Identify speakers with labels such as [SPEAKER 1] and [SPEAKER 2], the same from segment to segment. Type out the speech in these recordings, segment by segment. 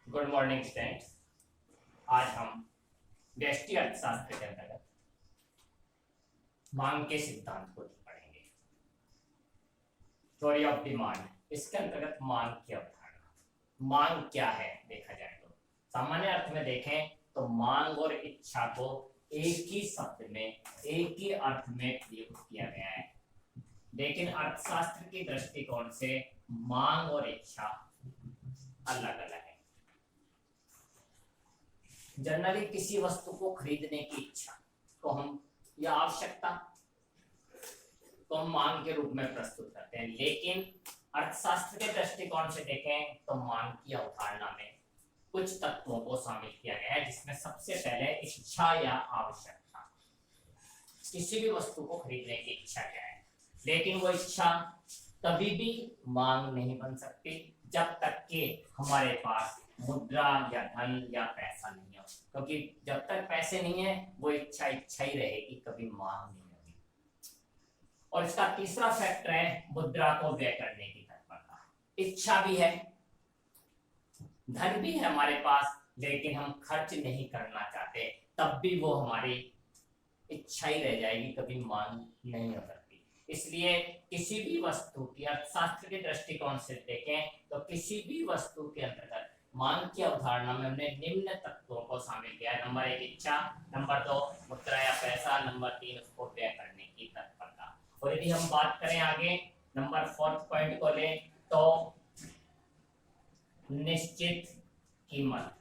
[SPEAKER 1] Good morning students. आज हम व्यष्टि अर्थशास्त्र के अंतर्गत मांग के सिद्धांत को पढ़ेंगे। थ्योरी ऑफ डिमांड, इसके अंतर्गत मांग की अवधारणा। मांग क्या है देखा जाए तो सामान्य अर्थ में देखें तो मांग और इच्छा को एक ही शब्द में एक ही अर्थ में प्रयुक्त किया गया है, लेकिन अर्थशास्त्र की दृष्टिकोण से मांग और इच्छा अलग अलग है। जनरली किसी वस्तु को खरीदने की इच्छा को हम या आवश्यकता को हम मांग के रूप में प्रस्तुत करते हैं, लेकिन अर्थशास्त्र के दृष्टिकोण से देखें तो मांग की अवधारणा में कुछ तत्वों को शामिल किया गया है, जिसमें सबसे पहले इच्छा या आवश्यकता। किसी भी वस्तु को खरीदने की इच्छा क्या है, लेकिन वो इच्छा कभी भी मांग नहीं बन सकती जब तक कि हमारे पास मुद्रा या धन या पैसा नहीं हो, क्योंकि जब तक पैसे नहीं है वो इच्छा इच्छा ही रहेगी, कभी मांग नहीं होगी। और इसका तीसरा फैक्टर है मुद्रा को व्यय करने की तत्परता। इच्छा भी है, धन भी है हमारे पास, लेकिन हम खर्च नहीं करना चाहते, तब भी वो हमारी इच्छा ही रह जाएगी, कभी मांग नहीं हो सकती। इसलिए किसी भी वस्तु की अर्थशास्त्र के दृष्टिकोण से देखें तो किसी भी वस्तु के अंतर्गत मांग की अवधारणा में हमने निम्न तत्वों को शामिल किया है। नंबर 1 इच्छा, नंबर 2 मुद्रा या पैसा, नंबर 3 उसको व्यय करने की तत्परता। और यदि हम बात करें आगे नंबर 4 पॉइंट को ले तो निश्चित कीमत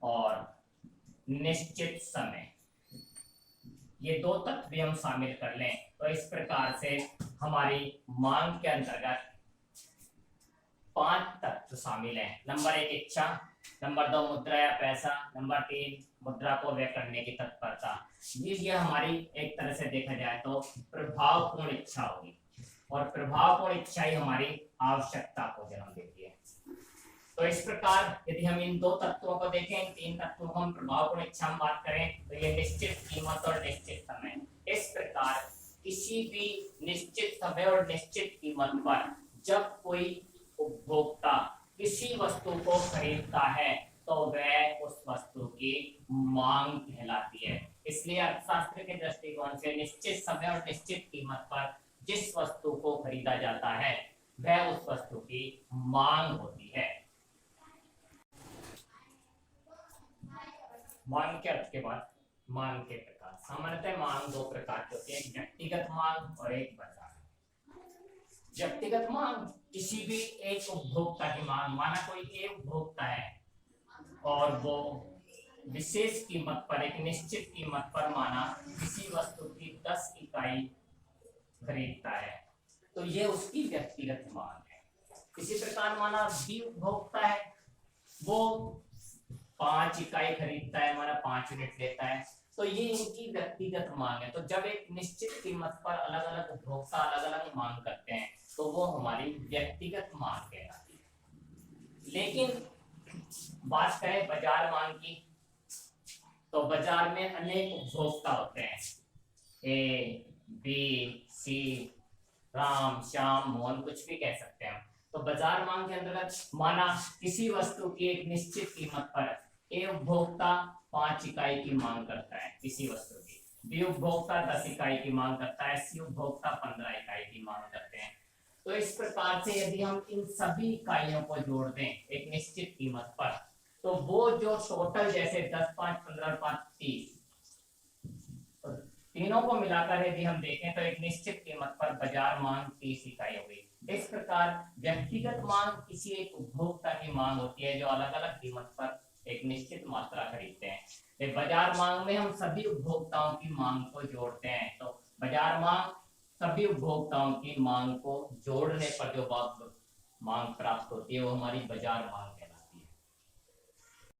[SPEAKER 1] और निश्चित समय, ये दो तत्व भी हम शामिल कर लें तो इस प्रकार से हमारी मांग के अंतर्गत 5 तत्व शामिल हैं। नंबर 1 इच्छा, नंबर 2 मुद्रा या पैसा, नंबर 3 मुद्रा को व्यय करने की तत्परता। ये हमारी एक तरह से देखा जाए तो प्रभावपूर्ण इच्छा होगी, और प्रभावपूर्ण इच्छा ही हमारी आवश्यकता को जन्म देती है। तो इस प्रकार यदि हम इन दो तत्वों को देखें, इन 3 तत्वों को हम प्रभावपूर्ण इच्छा हम बात करें तो ये निश्चित कीमत और निश्चित समय। इस प्रकार किसी भी निश्चित समय और निश्चित कीमत पर जब कोई उपभोक्ता किसी वस्तु को खरीदता है तो वह उस वस्तु की मांग कहलाती है। इसलिए अर्थशास्त्र के दृष्टिकोण से निश्चित समय और निश्चित कीमत पर जिस वस्तु को खरीदा जाता है वह उस वस्तु की मांग होती है। मांग के अर्थ के बाद मांग के प्रकार। सामान्यतः मांग 2 प्रकार की होती है, एक व्यक्तिगत मांग और एक बाजार। व्यक्तिगत मांग किसी भी एक उपभोक्ता की मांग, माना कोई एक उपभोक्ता है और वो विशेष कीमत पर, एक निश्चित कीमत पर माना किसी वस्तु की 10 इकाई खरीदता है तो ये उसकी व्यक्तिगत मांग है। इसी प्रकार माना बी उपभोक्ता है, वो 5 इकाई खरीदता है, माना 5 यूनिट लेता है, तो ये इनकी व्यक्तिगत मांग है। तो जब एक निश्चित कीमत पर अलग अलग उपभोक्ता अलग अलग मांग करते हैं तो वो हमारी व्यक्तिगत मांग कहलाती है। लेकिन बात करें बाजार मांग की तो बाजार में अनेक उपभोक्ता होते हैं, A B C, Ram Shyam Mohan, कुछ भी कह सकते हैं। तो बाजार मांग के अंतर्गत माना किसी वस्तु की एक निश्चित कीमत पर ए उपभोक्ता 5 इकाई की मांग करता है किसी वस्तु की, बी उपभोक्ता 10 इकाई की मांग करता है, सी उपभोक्ता 15 इकाई की मांग करते हैं। तो इस प्रकार से यदि हम इन सभी इकाइयों को जोड़ दें एक निश्चित कीमत पर तो वो जो टोटल जैसे 10 5 15 5 30, तो तीनों को मिलाकर यदि हम देखें तो एक निश्चित कीमत पर बाजार मांग 30 इकाई हो गई। इस प्रकार व्यक्तिगत मांग किसी एक उपभोक्ता की मांग होती है जो अलग अलग कीमत पर एक निश्चित मात्रा खरीदते हैं। बाजार मांग में हम सभी उपभोक्ताओं की मांग को जोड़ते हैं, तो बाजार मांग सभी उपभोक्ताओं की मांग को जोड़ने पर जो मांग प्राप्त होती है वो हमारी बाजार मांग